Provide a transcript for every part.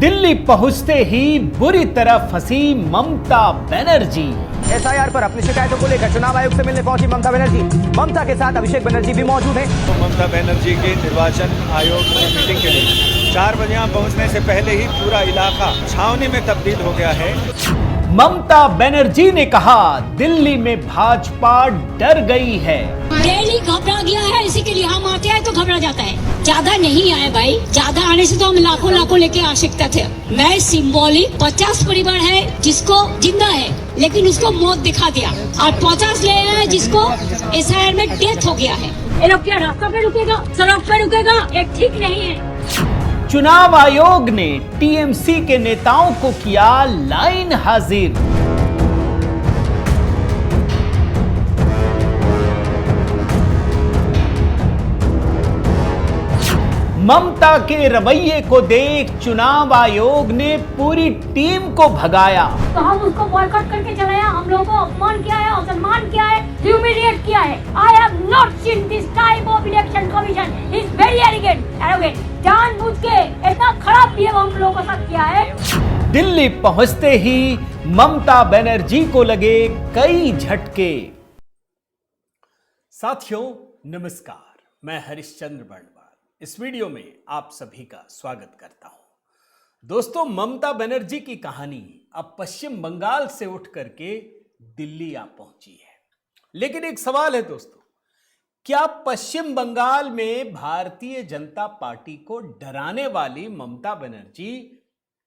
दिल्ली पहुंचते ही बुरी तरह फंसी ममता बनर्जी। एसआईआर पर अपनी शिकायतों को लेकर चुनाव आयोग से मिलने पहुंची ममता बनर्जी। ममता के साथ अभिषेक बनर्जी भी मौजूद हैं। तो ममता बनर्जी के निर्वाचन आयोग की मीटिंग के लिए 4 बजे यहाँ पहुँचने से पहले ही पूरा इलाका छावनी में तब्दील हो गया है। ममता बनर्जी ने कहा दिल्ली में भाजपा डर गई है। दिल्ली घबरा गया है, इसी के लिए हम आते हैं तो घबरा जाता है। ज्यादा नहीं आए भाई, ज्यादा आने से तो हम लाखों लाखों लेके आ सकते थे। मैं सिंबॉलिक 50 परिवार है जिसको जिंदा है लेकिन उसको मौत दिखा दिया, और 50 ले आए जिसको एसआईआर में डेथ हो गया है। ये लोग क्या रास्ता पे रुकेगा, सड़क पे रुकेगा? ये ठीक नहीं है। चुनाव आयोग ने टीएमसी के नेताओं को किया लाइन हाजिर। ममता के रवैये को देख चुनाव आयोग ने पूरी टीम को भगाया। तो हम उसको बॉयकॉट करके चले हैं, हम लोगों को अपमान किया है, असम्मान किया है, ह्यूमिलिएट किया है। I have not seen this type of election commission, he is very arrogant. जानबूझ के इतना खराब बिहेव हम लोगों के साथ किया है। दिल्ली पहुंचते ही ममता बनर्जी को लगे कई झटके। साथियों नमस्कार, मैं हरिश्चंद्र बर्णवाल इस वीडियो में आप सभी का स्वागत करता हूं। दोस्तों, ममता बनर्जी की कहानी अब पश्चिम बंगाल से उठ करके दिल्ली आ पहुंची है। लेकिन एक सवाल है दोस्तों, क्या पश्चिम बंगाल में भारतीय जनता पार्टी को डराने वाली ममता बनर्जी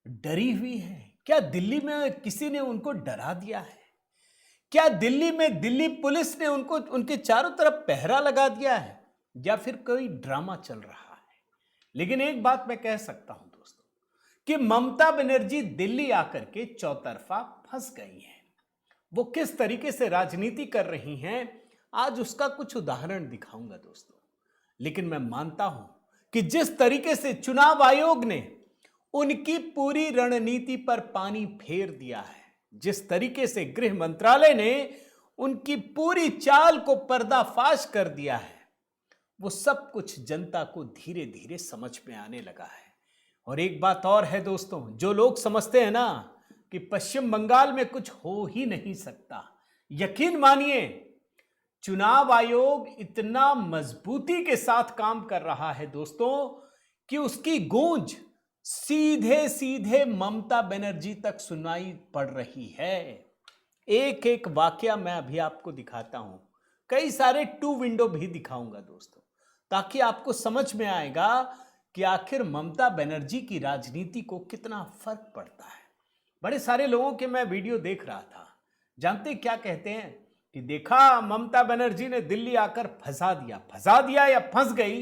डरी हुई है? क्या दिल्ली में किसी ने उनको डरा दिया है? क्या दिल्ली में दिल्ली पुलिस ने उनको उनके चारों तरफ पहरा लगा दिया है, या फिर कोई ड्रामा चल रहा है? लेकिन एक बात मैं कह सकता हूं दोस्तों कि ममता बनर्जी दिल्ली आकर के चौतरफा फंस गई हैं। वो किस तरीके से राजनीति कर रही हैं, आज उसका कुछ उदाहरण दिखाऊंगा दोस्तों। लेकिन मैं मानता हूं कि जिस तरीके से चुनाव आयोग ने उनकी पूरी रणनीति पर पानी फेर दिया है, जिस तरीके से गृह मंत्रालय ने उनकी पूरी चाल को पर्दाफाश कर दिया है, वो सब कुछ जनता को धीरे धीरे समझ में आने लगा है। और एक बात और है दोस्तों, जो लोग समझते हैं ना कि पश्चिम बंगाल में कुछ हो ही नहीं सकता, यकीन मानिए चुनाव आयोग इतना मजबूती के साथ काम कर रहा है दोस्तों कि उसकी गूंज सीधे सीधे ममता बनर्जी तक सुनाई पड़ रही है। एक एक वाकया मैं अभी आपको दिखाता हूं, कई सारे 2 विंडो भी दिखाऊंगा दोस्तों, ताकि आपको समझ में आएगा कि आखिर ममता बनर्जी की राजनीति को कितना फर्क पड़ता है। बड़े सारे लोगों के मैं वीडियो देख रहा था, जानते क्या कहते हैं कि देखा ममता बनर्जी ने दिल्ली आकर फंसा दिया या फंस गई।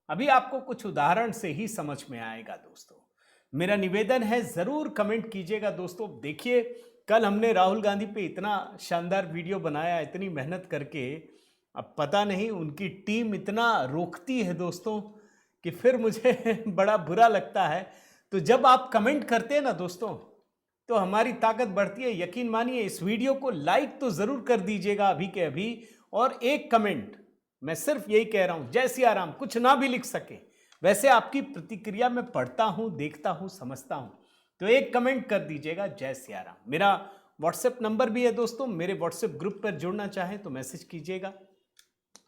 अभी आपको कुछ उदाहरण से ही समझ में आएगा दोस्तों। मेरा निवेदन है, जरूर कमेंट कीजिएगा दोस्तों। देखिए, कल हमने राहुल गांधी पे इतना शानदार वीडियो बनाया, इतनी मेहनत करके, अब पता नहीं उनकी टीम इतना रोकती है दोस्तों कि फिर मुझे बड़ा बुरा लगता है। तो जब आप कमेंट करते हैं ना दोस्तों, तो हमारी ताकत बढ़ती है। यकीन मानिए, इस वीडियो को लाइक तो जरूर कर दीजिएगा अभी के अभी, और एक कमेंट। मैं सिर्फ यही कह रहा हूं, जय सिया राम, कुछ ना भी लिख सके, वैसे आपकी प्रतिक्रिया मैं पढ़ता हूं, देखता हूं, समझता हूं, तो एक कमेंट कर दीजिएगा जय सिया राम। मेरा व्हाट्सएप नंबर भी है दोस्तों, मेरे व्हाट्सएप ग्रुप पर जुड़ना चाहें तो मैसेज कीजिएगा।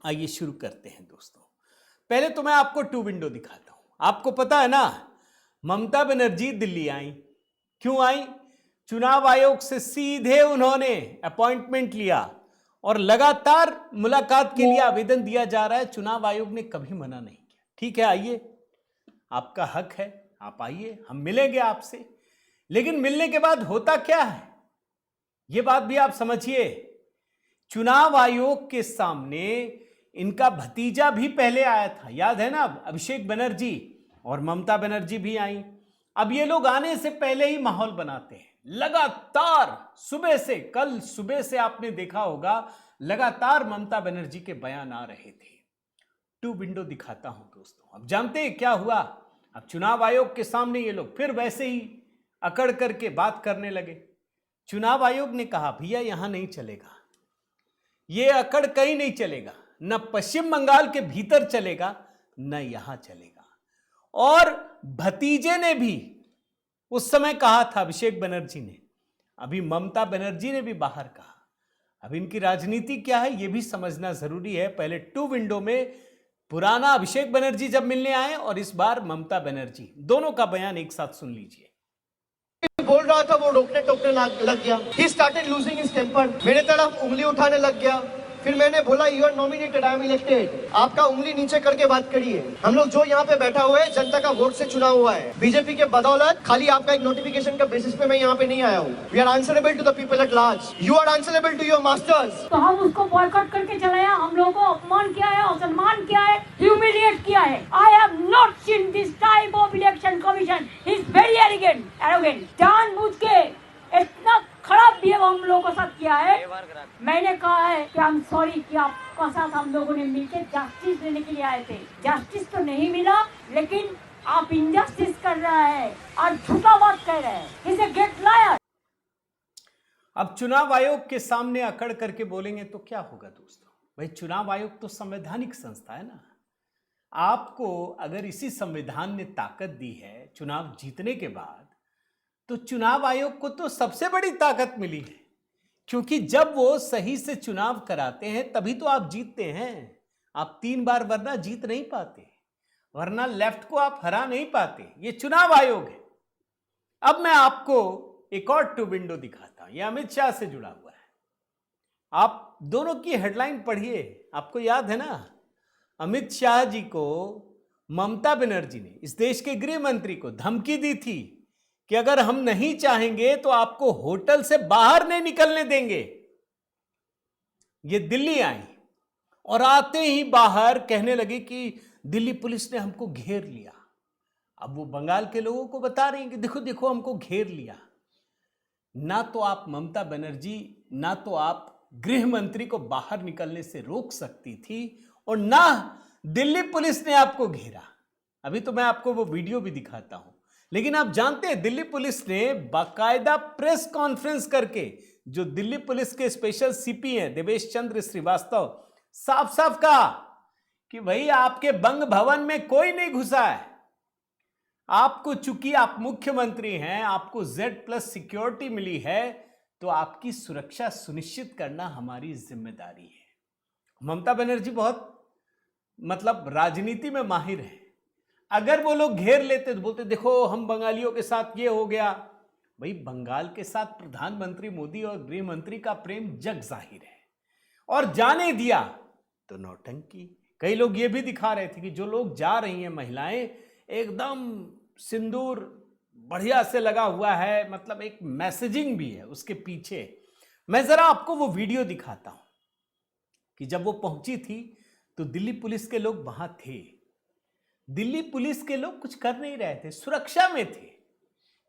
आइए शुरू करते हैं दोस्तों। पहले तो मैं आपको 2 विंडो दिखाता हूं। आपको पता है ना, ममता बनर्जी दिल्ली आई। क्यों आई? चुनाव आयोग से सीधे उन्होंने अपॉइंटमेंट लिया और लगातार मुलाकात के लिए आवेदन दिया जा रहा है। चुनाव आयोग ने कभी मना नहीं किया। ठीक है, आइए, आपका हक है, आप आइए, हम मिलेंगे आपसे। लेकिन मिलने के बाद होता क्या है, यह बात भी आप समझिए। चुनाव आयोग के सामने इनका भतीजा भी पहले आया था, याद है ना, अभिषेक बनर्जी, और ममता बनर्जी भी आई। अब ये लोग आने से पहले ही माहौल बनाते हैं। लगातार सुबह से, कल सुबह से आपने देखा होगा, लगातार ममता बनर्जी के बयान आ रहे थे। 2 विंडो दिखाता हूं दोस्तों। अब जानते हैं क्या हुआ? अब चुनाव आयोग के सामने ये लोग फिर वैसे ही अकड़ करके बात करने लगे। चुनाव आयोग ने कहा भैया यहां नहीं चलेगा, ये अकड़ कहीं नहीं चलेगा, न पश्चिम बंगाल के भीतर चलेगा, न यहां चलेगा। और भतीजे ने भी उस समय कहा था अभिषेक बनर्जी ने, अभी ममता बनर्जी ने भी बाहर कहा। अब इनकी राजनीति क्या है यह भी समझना जरूरी है। पहले 2 विंडो में पुराना अभिषेक बनर्जी जब मिलने आए और इस बार ममता बनर्जी, दोनों का बयान एक साथ सुन लीजिए। बोल रहा था वो रोकने टोकने लग गया। He started losing his temper। मेरे तरफ उंगली उठाने लग गया। फिर मैंने बोला you are nominated, I am elected. आपका उंगली नीचे करके बात करिए। हम लोग जो यहाँ पे बैठा हुआ है जनता का वोट से चुना हुआ है। बीजेपी के बदौलत खाली आपका एक नोटिफिकेशन का बेसिस पे मैं यहाँ पे नहीं आया हूँ। We are answerable to the people at large. You are answerable to your masters. तो हम उसको बॉयकॉट करके चले आए। हम लोगों को अपमान किया है, असम्मान किया है, ह्यूमिलिएट किया है। I have not seen this type of election commission. He is very arrogant. जानबूझ के इतना खराब बिहेव हम लोगों के साथ किया है। मैंने कहा है कि हम सॉरी कि आपका साथ हम लोगों ने मिलकर जस्टिस देने के लिए आए थे। जस्टिस तो नहीं मिला, लेकिन आप इनजस्टिस कर रहा है और झूठा बात कह रहे हैं। इसे गेट लायर। अब चुनाव आयोग के सामने अकड़ करके बोलेंगे तो क्या होगा दोस्तों? भाई चुनाव आयोग तो संवैधानिक संस्था है ना। आपको अगर इसी संविधान ने ताकत दी है चुनाव जीतने के बाद, तो चुनाव आयोग को तो सबसे बड़ी ताकत मिली है, क्योंकि जब वो सही से चुनाव कराते हैं तभी तो आप जीतते हैं। आप 3 बार वरना जीत नहीं पाते, वरना लेफ्ट को आप हरा नहीं पाते। ये चुनाव आयोग है। अब मैं आपको एक और 2 विंडो दिखाता हूं। यह अमित शाह से जुड़ा हुआ है। आप दोनों की हेडलाइन पढ़िए। आपको याद है ना, अमित शाह जी को ममता बनर्जी ने, इस देश के गृह मंत्री को, धमकी दी थी कि अगर हम नहीं चाहेंगे तो आपको होटल से बाहर नहीं निकलने देंगे। ये दिल्ली आई और आते ही बाहर कहने लगी कि दिल्ली पुलिस ने हमको घेर लिया। अब वो बंगाल के लोगों को बता रही हैं कि देखो देखो हमको घेर लिया। ना तो आप ममता बनर्जी, ना तो आप गृह मंत्री को बाहर निकलने से रोक सकती थी, और ना दिल्ली पुलिस ने आपको घेरा। अभी तो मैं आपको वो वीडियो भी दिखाता हूं। लेकिन आप जानते हैं दिल्ली पुलिस ने बाकायदा प्रेस कॉन्फ्रेंस करके, जो दिल्ली पुलिस के स्पेशल सीपी हैं देवेश चंद्र श्रीवास्तव, साफ साफ कहा कि भाई आपके बंग भवन में कोई नहीं घुसा है। आपको, चूंकि आप मुख्यमंत्री हैं, आपको Z+ सिक्योरिटी मिली है, तो आपकी सुरक्षा सुनिश्चित करना हमारी जिम्मेदारी है। ममता बनर्जी बहुत राजनीति में माहिर है। अगर वो लोग घेर लेते तो बोलते देखो हम बंगालियों के साथ ये हो गया। भाई बंगाल के साथ प्रधानमंत्री मोदी और गृह मंत्री का प्रेम जग जाहिर है, और जाने दिया तो नौटंकी। कई लोग ये भी दिखा रहे थे कि जो लोग जा रही हैं महिलाएं, एकदम सिंदूर बढ़िया से लगा हुआ है, एक मैसेजिंग भी है उसके पीछे। मैं जरा आपको वो वीडियो दिखाता हूं कि जब वो पहुंची थी तो दिल्ली पुलिस के लोग वहां थे। दिल्ली पुलिस के लोग कुछ कर नहीं रहे थे, सुरक्षा में थे।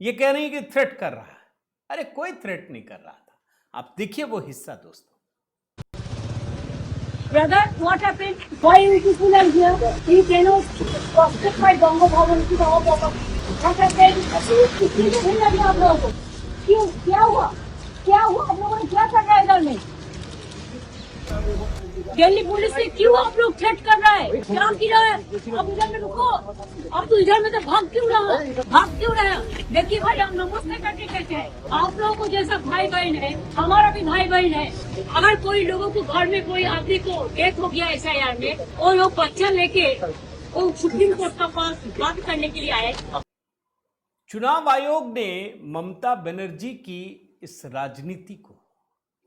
ये कह रही है कि थ्रेट कर रहा है। अरे कोई थ्रेट नहीं कर रहा था। आप देखिए वो हिस्सा दोस्तों। Brother, what happened? Why you people are here? You cannot construct my Bongo Bhavan to the property. What happened? क्यों नहीं लगे आप लोगों को? क्यों? क्या हुआ? आप लोगों ने क्या कर रहा है इधर में? दिल्ली पुलिस से क्यों आप लोग थ्रेट कर रहा है? क्या किया है? अब इधर में रुको। अब तो इधर में तो भाग क्यों रहा? देखिए भाई, हम नमस्ते करके कहते हैं, आप लोगों को जैसा भाई बहन है, हमारा भी भाई बहन है। अगर कोई लोगों को घर में कोई आदमी को डेथ हो गया SIR में, वो लोग बच्चा लेके वो सुप्रीम कोर्ट का पास बात करने के लिए आए। चुनाव आयोग ने ममता बनर्जी की इस राजनीति को,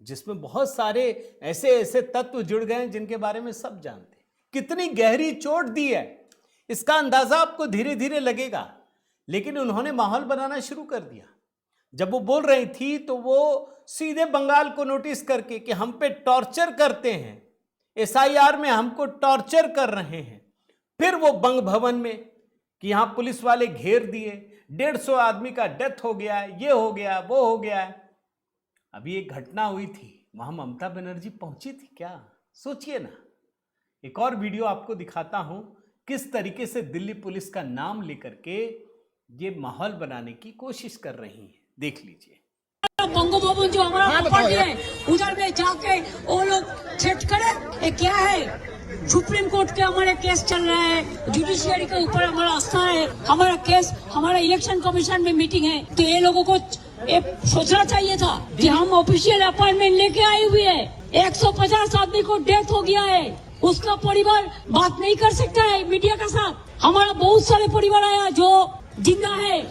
जिसमें बहुत सारे ऐसे तत्व जुड़ गए हैं जिनके बारे में सब जानते हैं, कितनी गहरी चोट दी है, इसका अंदाजा आपको धीरे धीरे लगेगा। लेकिन उन्होंने माहौल बनाना शुरू कर दिया। जब वो बोल रही थी तो वो सीधे बंगाल को नोटिस करके कि हम पे टॉर्चर करते हैं, SIR में हमको टॉर्चर कर रहे हैं। फिर वो बंग भवन में कि यहां पुलिस वाले घेर दिए, 150 आदमी का डेथ हो गया है, ये हो गया, वो हो गया है। अभी एक घटना हुई थी, वहां ममता बनर्जी पहुंची थी क्या? सोचिए ना। एक और वीडियो आपको दिखाता हूं किस तरीके से दिल्ली पुलिस का नाम लेकर के ये माहौल बनाने की कोशिश कर रही है। देख लीजिए। बंगो भवन जो हमारा प्रॉपर्टी है, उधर में जाके वो लोग थ्रेट करे। ये क्या है? सुप्रीम कोर्ट के हमारे केस चल रहा है, जुडिशियरी के ऊपर हमारा आस्था है, हमारा केस, हमारा इलेक्शन कमीशन में मीटिंग है। तो ये लोगों को सोचना चाहिए था कि हम ऑफिशियल अपॉइंटमेंट लेके आए हुए हैं, 150 आदमी को डेथ हो गया है, उसका परिवार बात नहीं कर सकता है मीडिया के साथ। हमारा बहुत सारे परिवार आया जो जिंदा है,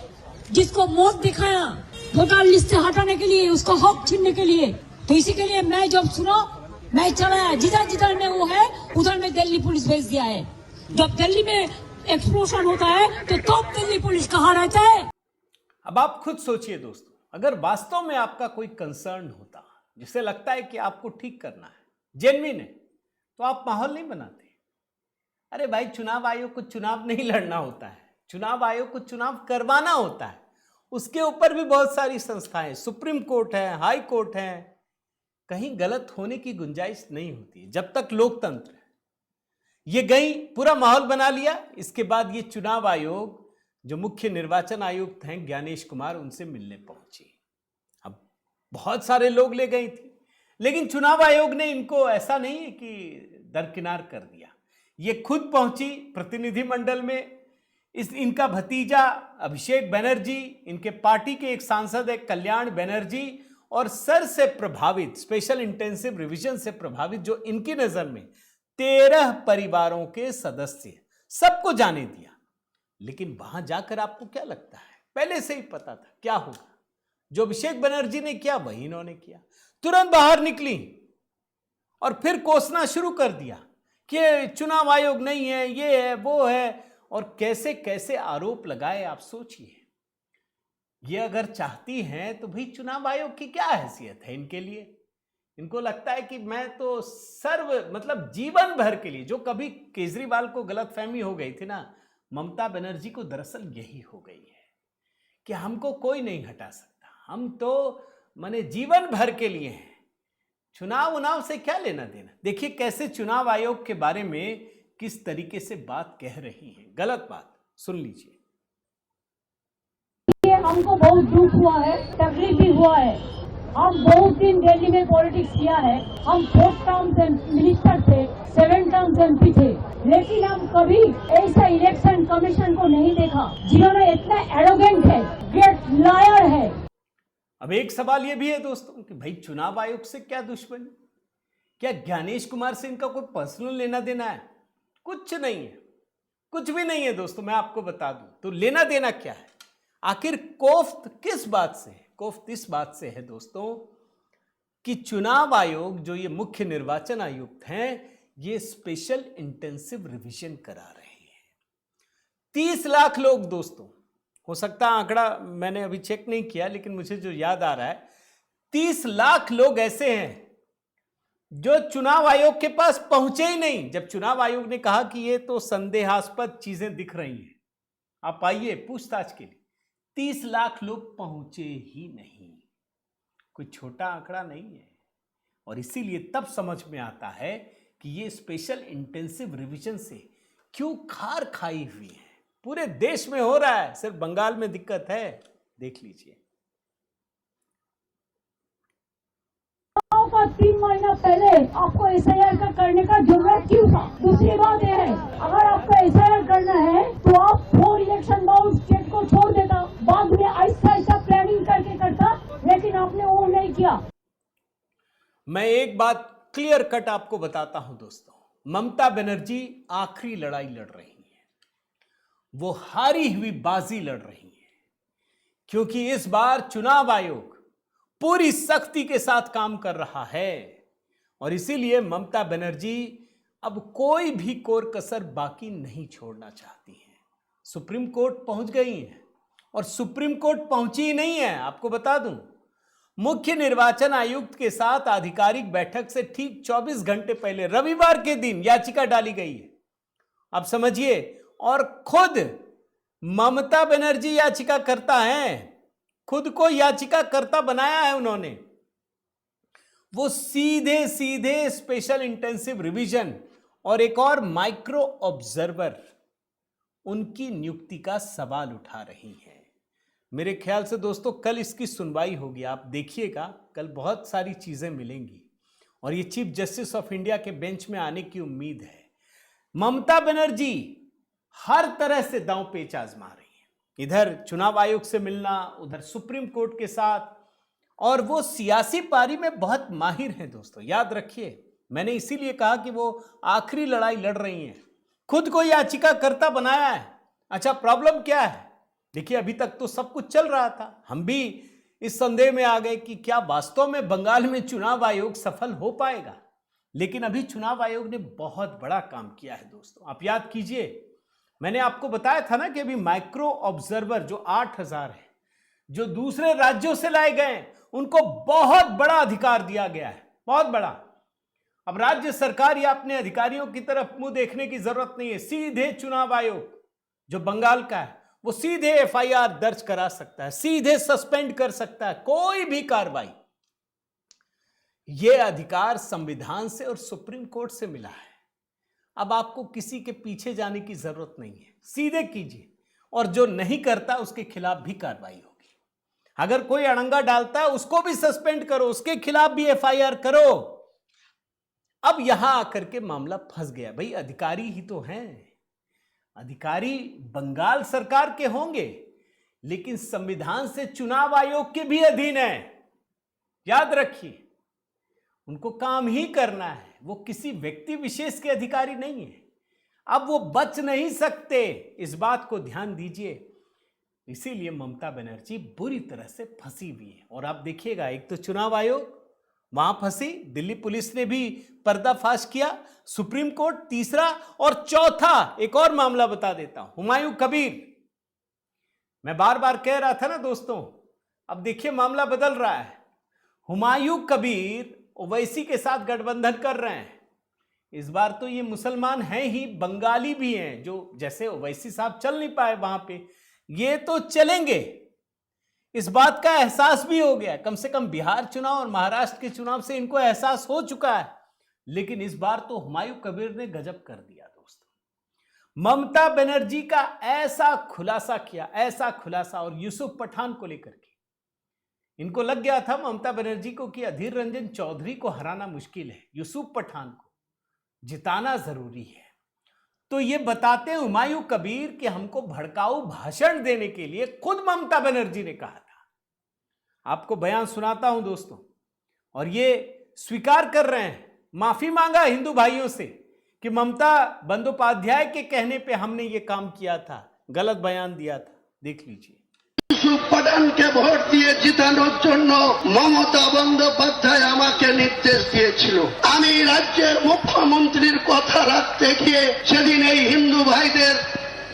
जिसको मौत दिखाया वोटर लिस्ट से हटाने के लिए, उसका हक छीनने के लिए। तो इसी के लिए मैं जब सुना, मैं चलाया, जिधर जिधर में वो है उधर में दिल्ली पुलिस भेज दिया है। जब दिल्ली में एक्सप्लोजन होता है तो तब दिल्ली पुलिस कहाँ रहता है। अब आप खुद सोचिए दोस्तों, अगर वास्तव में आपका कोई कंसर्न होता, जिसे लगता है कि आपको ठीक करना है, जेन्युइन है, तो आप माहौल नहीं बनाते। अरे भाई, चुनाव आयोग को चुनाव नहीं लड़ना होता है, चुनाव आयोग को चुनाव करवाना होता है। उसके ऊपर भी बहुत सारी संस्थाएं, सुप्रीम कोर्ट है, हाई कोर्ट है, कहीं गलत होने की गुंजाइश नहीं होती जब तक लोकतंत्र है। ये गई, पूरा माहौल बना लिया। इसके बाद ये चुनाव आयोग, जो मुख्य निर्वाचन आयुक्त हैं ज्ञानेश कुमार, उनसे मिलने पहुंची। अब बहुत सारे लोग ले गई थी, लेकिन चुनाव आयोग ने इनको ऐसा नहीं है कि दरकिनार कर दिया। ये खुद पहुंची प्रतिनिधिमंडल में। इनका भतीजा अभिषेक बनर्जी, इनके पार्टी के एक सांसद है कल्याण बनर्जी, और सर से प्रभावित, स्पेशल इंटेंसिव रिवीजन से प्रभावित जो इनकी नजर में 13 परिवारों के सदस्य, सबको जाने दिया। लेकिन वहां जाकर आपको क्या लगता है, पहले से ही पता था क्या होगा। जो अभिषेक बनर्जी ने किया वही इन्होंने किया। तुरंत बाहर निकली और फिर कोसना शुरू कर दिया कि चुनाव आयोग नहीं है, ये है, वो है, और कैसे कैसे आरोप लगाए आप सोचिए। ये अगर चाहती हैं तो भाई चुनाव आयोग की क्या हैसियत है इनके लिए। इनको लगता है कि मैं तो मतलब जीवन भर के लिए, जो कभी केजरीवाल को गलतफहमी हो गई थी ना, ममता बनर्जी को दरअसल यही हो गई है कि हमको कोई नहीं हटा सकता, हम तो माने जीवन भर के लिए हैं, चुनाव उनाव से क्या लेना देना। देखिए कैसे चुनाव आयोग के बारे में किस तरीके से बात कह रही है, गलत बात, सुन लीजिए। हमको बहुत दुख हुआ है, तकलीफ भी हुआ है। हम बहुत दिन दिल्ली में पॉलिटिक्स किया है, हम 4 टर्म मिनिस्टर थे, 7 टर्म MP थे, लेकिन हम कभी ऐसा इलेक्शन कमीशन को नहीं देखा जिन्होंने इतना एरोगेंट है, ग्रेट लायर है। अब एक सवाल यह भी है दोस्तों कि भाई चुनाव आयोग से क्या दुश्मनी, क्या ज्ञानेश कुमार से इनका कोई पर्सनल लेना देना है? कुछ नहीं है, कुछ भी नहीं है दोस्तों। मैं आपको बता दूं तो लेना देना क्या है, आखिर कोफ्त किस बात से है? कोफ्त इस बात से है दोस्तों कि चुनाव आयोग, जो ये मुख्य निर्वाचन आयुक्त हैं, ये स्पेशल इंटेंसिव रिवीजन करा रहे हैं। 30 लाख लोग दोस्तों, हो सकता है आंकड़ा मैंने अभी चेक नहीं किया, लेकिन मुझे जो याद आ रहा है 30 लाख लोग ऐसे हैं जो चुनाव आयोग के पास पहुंचे ही नहीं। जब चुनाव आयोग ने कहा कि ये तो संदेहास्पद चीजें दिख रही हैं, आप आइए पूछताछ के लिए, 30 लाख लोग पहुंचे ही नहीं। कोई छोटा आंकड़ा नहीं है। और इसीलिए तब समझ में आता है कि ये स्पेशल इंटेंसिव रिवीजन से क्यों खार खाई हुई है। पूरे देश में हो रहा है, सिर्फ बंगाल में दिक्कत है, देख लीजिए। 3 महीना पहले आपको SIR का करने का जरूरत क्यों था? दूसरी बात यह है, अगर आपको SIR करना है तो आप 4 इलेक्शन बाउंड स्टेट को छोड़ देता, बाद में ऐसा प्लानिंग करके करता, लेकिन आपने वो नहीं किया। मैं एक बात क्लियर कट आपको बताता हूं दोस्तों, ममता बनर्जी आखिरी लड़ाई लड़ रही है, वो हारी हुई बाजी लड़ रही है, क्योंकि इस बार चुनाव आयोग पूरी सख्ती के साथ काम कर रहा है। और इसीलिए ममता बनर्जी अब कोई भी कोर कसर बाकी नहीं छोड़ना चाहती हैं। सुप्रीम कोर्ट पहुंच गई हैं, और सुप्रीम कोर्ट पहुंची ही नहीं है। आपको बता दूं, मुख्य निर्वाचन आयुक्त के साथ आधिकारिक बैठक से ठीक 24 घंटे पहले रविवार के दिन याचिका डाली गई है। आप समझिए, और खुद ममता बनर्जी याचिका करता है, खुद को याचिकाकर्ता बनाया है उन्होंने। वो सीधे सीधे स्पेशल इंटेंसिव रिवीजन और एक और माइक्रो ऑब्जर्वर, उनकी नियुक्ति का सवाल उठा रही हैं। मेरे ख्याल से दोस्तों कल इसकी सुनवाई होगी, आप देखिएगा, कल बहुत सारी चीजें मिलेंगी और ये चीफ जस्टिस ऑफ इंडिया के बेंच में आने की उम्मीद है। ममता बनर्जी हर तरह से दांव पेच आजमा रही है। इधर चुनाव आयोग से मिलना, उधर सुप्रीम कोर्ट के साथ, और वो सियासी पारी में बहुत माहिर हैं दोस्तों। याद रखिए, मैंने इसीलिए कहा कि वो आखिरी लड़ाई लड़ रही हैं। खुद को याचिकाकर्ता बनाया है। अच्छा, प्रॉब्लम क्या है? देखिए, अभी तक तो सब कुछ चल रहा था। हम भी इस संदेह में आ गए कि क्या वास्तव में बंगाल में चुनाव आयोग सफल हो पाएगा। लेकिन अभी चुनाव आयोग ने बहुत बड़ा काम किया है दोस्तों। आप याद कीजिए, मैंने आपको बताया था ना कि अभी माइक्रो ऑब्जर्वर जो 8000 है, जो दूसरे राज्यों से लाए गए, उनको बहुत बड़ा अधिकार दिया गया है, बहुत बड़ा। अब राज्य सरकार या अपने अधिकारियों की तरफ मुंह देखने की जरूरत नहीं है। सीधे चुनाव आयोग जो बंगाल का है, वो सीधे एफआईआर दर्ज करा सकता है, सीधे सस्पेंड कर सकता है, कोई भी कार्रवाई। यह अधिकार संविधान से और सुप्रीम कोर्ट से मिला है। अब आपको किसी के पीछे जाने की जरूरत नहीं है, सीधे कीजिए, और जो नहीं करता उसके खिलाफ भी कार्रवाई होगी। अगर कोई अड़ंगा डालता है उसको भी सस्पेंड करो, उसके खिलाफ भी एफआईआर करो। अब यहां आकर के मामला फंस गया। भाई, अधिकारी ही तो हैं, अधिकारी बंगाल सरकार के होंगे, लेकिन संविधान से चुनाव आयोग के भी अधीन है। याद रखिए, उनको काम ही करना है, वो किसी व्यक्ति विशेष के अधिकारी नहीं है। अब वो बच नहीं सकते, इस बात को ध्यान दीजिए। इसीलिए ममता बनर्जी बुरी तरह से फंसी हुई है। और आप देखिएगा, एक तो चुनाव आयोग वहां फंसी, दिल्ली पुलिस ने भी पर्दाफाश किया, सुप्रीम कोर्ट तीसरा, और चौथा एक और मामला बता देता हूं, हुमायूं कबीर। मैं बार बार कह रहा था ना दोस्तों, अब देखिए मामला बदल रहा है। हुमायूं कबीर ओवैसी के साथ गठबंधन कर रहे हैं। इस बार तो ये मुसलमान हैं ही, बंगाली भी हैं, जो जैसे ओवैसी साहब चल नहीं पाए वहां पे, ये तो चलेंगे। इस बात का एहसास भी हो गया, कम से कम बिहार चुनाव और महाराष्ट्र के चुनाव से इनको एहसास हो चुका है। लेकिन इस बार तो हुमायूं कबीर ने गजब कर दिया दोस्तों। ममता बनर्जी का ऐसा खुलासा किया, ऐसा खुलासा, और यूसुफ पठान को लेकर के इनको लग गया था ममता बनर्जी को कि अधीर रंजन चौधरी को हराना मुश्किल है, यूसुफ पठान को जिताना जरूरी है। तो ये बताते हैं हुमायूं कबीर कि हमको भड़काऊ भाषण देने के लिए खुद ममता बनर्जी ने कहा था। आपको बयान सुनाता हूं दोस्तों, और ये स्वीकार कर रहे हैं, माफी मांगा हिंदू भाइयों से कि ममता बंदोपाध्याय के कहने पे हमने ये काम किया था, गलत बयान दिया था। देख लीजिए। পঠানকে ভোট দিয়ে জিতানোর জন্য মমতা বন্দ্যোপাধ্যায় আমাকে নির্দেশ দিয়েছিল। আমি রাজ্যের মুখ্যমন্ত্রীর কথা রাখতে গিয়ে সেদিন এই হিন্দু ভাইদের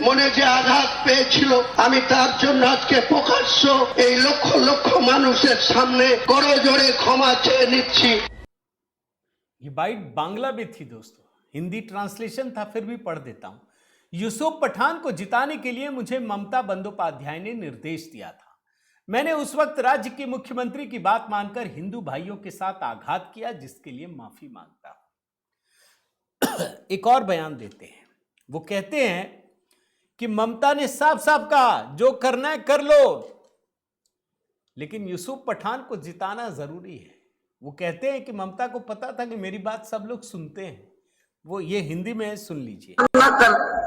মনে যে আঘাত পেয়েছিল, আমি তার জন্য আজকে প্রকাশ্য এই লক্ষ লক্ষ মানুষের সামনে করজোড়ে ক্ষমা চেয়ে নিচ্ছি। ये बाइट बांग्ला में थी दोस्तों, हिंदी ट्रांसलेशन था, फिर भी पढ़ देता हूं। यूसुफ पठान को जिताने के लिए मुझे ममता बंदोपाध्याय ने निर्देश दिया था। मैंने उस वक्त राज्य के मुख्यमंत्री की बात मानकर हिंदू भाइयों के साथ आघात किया, जिसके लिए माफी मांगता हूं। एक और बयान देते हैं, वो कहते हैं कि ममता ने साफ साफ कहा जो करना है कर लो, लेकिन यूसुफ पठान को जिताना जरूरी है। वो कहते हैं कि ममता को पता था कि मेरी बात सब लोग सुनते हैं। वो ये हिंदी में सुन लीजिए।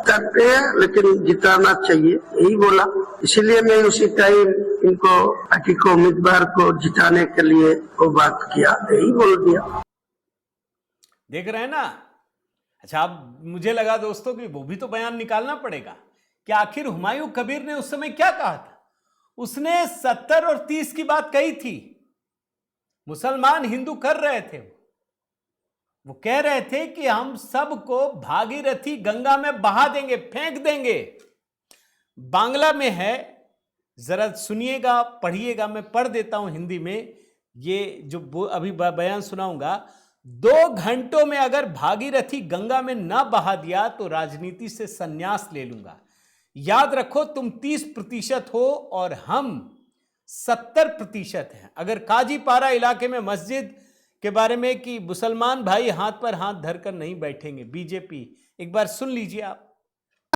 करते हैं लेकिन जिताना चाहिए, यही बोला। इसीलिए मैं उसी टाइम इनको पार्टी को उम्मीदवार को जिताने के लिए वो बात किया, यही बोल दिया। देख रहे हैं ना। अच्छा, अब मुझे लगा दोस्तों कि वो भी तो बयान निकालना पड़ेगा कि आखिर हुमायूं कबीर ने उस समय क्या कहा था। उसने 70 और 30 की बात कही थी। मुसलमान हिंदू कर रहे थे, वो कह रहे थे कि हम सबको भागीरथी गंगा में बहा देंगे, फेंक देंगे। बांग्ला में है, जरा सुनिएगा, पढ़िएगा। मैं पढ़ देता हूं हिंदी में। ये जो अभी बयान सुनाऊंगा, 2 घंटों में अगर भागीरथी गंगा में ना बहा दिया तो राजनीति से संन्यास ले लूंगा। याद रखो, तुम 30% हो और हम 70% हैं। अगर काजीपारा इलाके में मस्जिद के बारे में कि मुसलमान भाई हाथ पर हाथ धरकर नहीं बैठेंगे, बीजेपी, एक बार सुन लीजिए आप।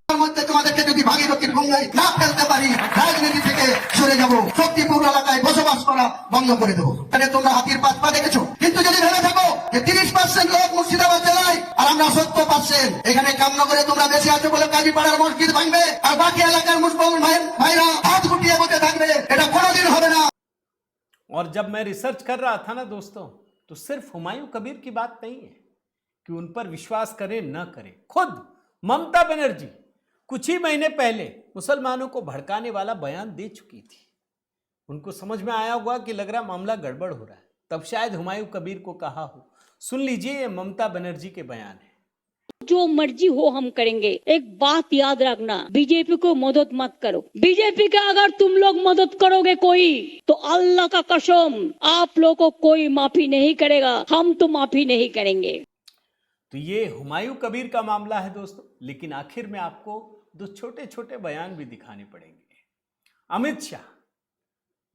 তোমাদেরকে যদি ভাগীরথীর গঙ্গায় না ফেলতে পারি, রাজনীতি থেকে সরে যাব, শক্তিপূর্ণ এলাকায় বসবাস করা বন্ধ করে দেবো। মানে তোমরা হাতির পাত পা দেখেছো, কিন্তু যদি ভেবে থাকো যে 30% লোক মুর্শিদাবাদ জেলায় আর আমরা 70 পাচ্ছেন। এখানে কামনগরে তোমরা বেশি আছো বলে কাজীপাড়ার মসজিদ ভাঙবে আর বাকি এলাকার মুসলমান ভাইরা হাত গুটিয়ে বসে থাকবে, এটা কোনোদিন হবে না। और जब मैं रिसर्च कर रहा था ना दोस्तों, तो सिर्फ हुमायूं कबीर की बात नहीं है कि उन पर विश्वास करें न करें, खुद ममता बनर्जी कुछ ही महीने पहले मुसलमानों को भड़काने वाला बयान दे चुकी थी। उनको समझ में आया होगा कि लग रहा मामला गड़बड़ हो रहा है, तब शायद हुमायूं कबीर को कहा हो। सुन लीजिए, ये ममता बनर्जी के बयान है। जो मर्जी हो हम करेंगे। एक बात याद रखना, बीजेपी को मदद मत करो। बीजेपी का अगर तुम लोग मदद करोगे कोई, तो अल्लाह का कसम आप लोगों को कोई माफी नहीं करेगा, हम तो माफी नहीं करेंगे। तो ये हुमायूं कबीर का मामला है दोस्तों, लेकिन आखिर में आपको दो छोटे छोटे बयान भी दिखाने पड़ेंगे। अमित शाह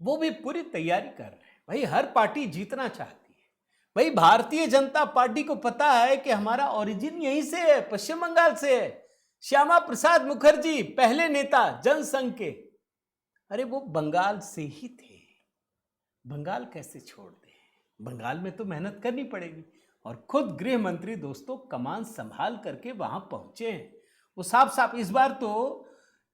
वो भी पूरी तैयारी कर रहे हैं। भाई हर पार्टी जीतना चाहती है। भाई भारतीय जनता पार्टी को पता है कि हमारा ओरिजिन यहीं से है, पश्चिम बंगाल से है। श्यामा प्रसाद मुखर्जी पहले नेता जनसंघ के, अरे वो बंगाल से ही थे। बंगाल कैसे छोड़ दें? बंगाल में तो मेहनत करनी पड़ेगी। और खुद गृह मंत्री दोस्तों कमान संभाल करके वहां पहुंचे हैं। वो साफ साफ इस बार तो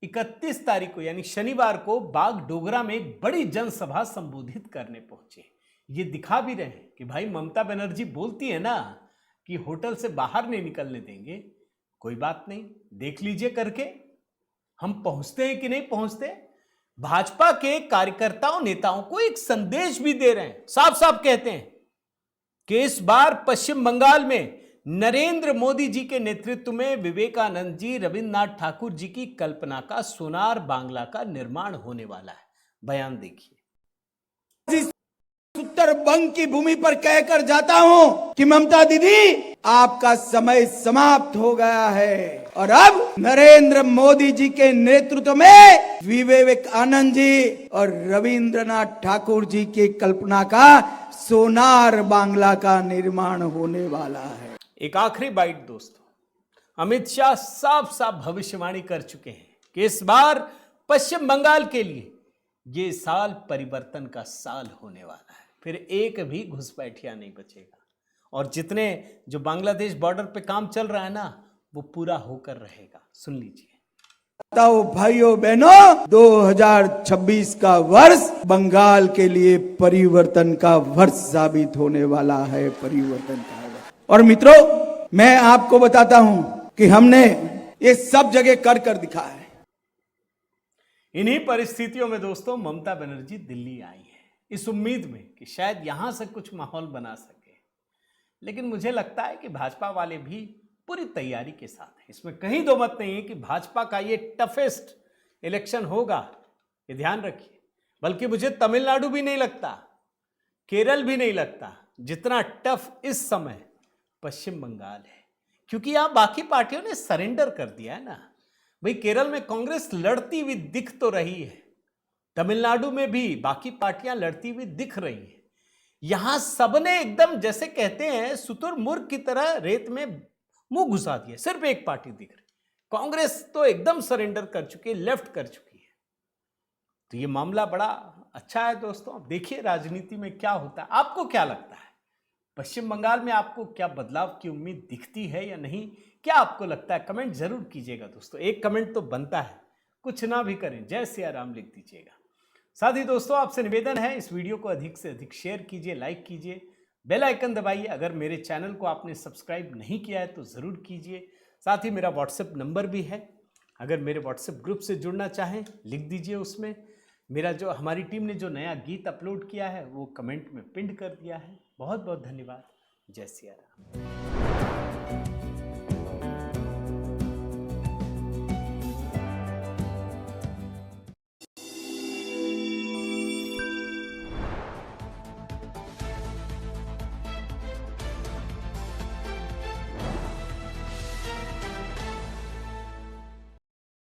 31 तारीख को यानी शनिवार को बागडोगरा में एक बड़ी जनसभा संबोधित करने पहुंचे। ये दिखा भी रहे हैं कि भाई ममता बनर्जी बोलती है ना कि होटल से बाहर नहीं निकलने देंगे, कोई बात नहीं, देख लीजिए करके हम पहुंचते हैं कि नहीं पहुंचते। भाजपा के कार्यकर्ताओं नेताओं को एक संदेश भी दे रहे हैं, साफ साफ कहते हैं कि इस बार पश्चिम बंगाल में नरेंद्र मोदी जी के नेतृत्व में विवेकानंद जी, रविन्द्रनाथ ठाकुर जी की कल्पना का सोनार बांग्ला का निर्माण होने वाला है। बयान देखिए। उत्तर बंग की भूमि पर कहकर जाता हूं कि ममता दीदी आपका समय समाप्त हो गया है और अब नरेंद्र मोदी जी के नेतृत्व में विवेकानंद जी और रविन्द्रनाथ ठाकुर जी की कल्पना का सोनार बांग्ला का निर्माण होने वाला है। एक आखिरी बाइट दोस्तों, अमित शाह साफ साफ भविष्यवाणी कर चुके हैं कि इस बार पश्चिम बंगाल के लिए ये साल परिवर्तन का साल होने वाला है। फिर एक भी घुसपैठिया नहीं बचेगा और जितने जो बांग्लादेश बॉर्डर पे काम चल रहा है ना, वो पूरा होकर रहेगा। सुन लीजिए। भाइयों बहनों, 2026 का वर्ष बंगाल के लिए परिवर्तन का वर्ष साबित होने वाला है, परिवर्तन का वर्ष। और मित्रों, मैं आपको बताता हूं कि हमने ये सब जगह कर दिखा है। इन्हीं परिस्थितियों में दोस्तों ममता बनर्जी दिल्ली आई है, इस उम्मीद में कि शायद यहां से कुछ माहौल बना सके। लेकिन मुझे लगता है कि भाजपा वाले भी पूरी तैयारी के साथ हैं। इसमें कहीं दो मत नहीं है कि भाजपा का ये टफेस्ट इलेक्शन होगा, ये ध्यान रखिए। बल्कि मुझे तमिलनाडु भी नहीं लगता, केरल भी नहीं लगता, जितना टफ इस समय पश्चिम बंगाल है। क्योंकि यहां बाकी पार्टियों ने सरेंडर कर दिया है ना। भाई केरल में कांग्रेस लड़ती हुई दिख तो रही है, तमिलनाडु में भी बाकी पार्टियां लड़ती हुई दिख रही हैं। यहां सबने एकदम जैसे कहते हैं शुतुरमुर्ग की तरह रेत में मुंह घुसा दिया। सिर्फ एक पार्टी दिख रही, कांग्रेस तो एकदम सरेंडर कर चुकी है, लेफ्ट कर चुकी है। तो ये मामला बड़ा अच्छा है दोस्तों। अब देखिए राजनीति में क्या होता है। आपको क्या लगता है, पश्चिम बंगाल में आपको क्या बदलाव की उम्मीद दिखती है या नहीं? क्या आपको लगता है? कमेंट जरूर कीजिएगा दोस्तों। एक कमेंट तो बनता है, कुछ ना भी करें, जय सिया राम लिख दीजिएगा। साथ ही दोस्तों आपसे निवेदन है, इस वीडियो को अधिक से अधिक शेयर कीजिए, लाइक कीजिए, बेल आइकन दबाइए। अगर मेरे चैनल को आपने सब्सक्राइब नहीं किया है तो ज़रूर कीजिए। साथ ही मेरा व्हाट्सएप नंबर भी है, अगर मेरे व्हाट्सएप ग्रुप से जुड़ना चाहें लिख दीजिए उसमें। मेरा जो हमारी टीम ने जो नया गीत अपलोड किया है वो कमेंट में पिन कर दिया है। बहुत बहुत धन्यवाद। जय सिया राम।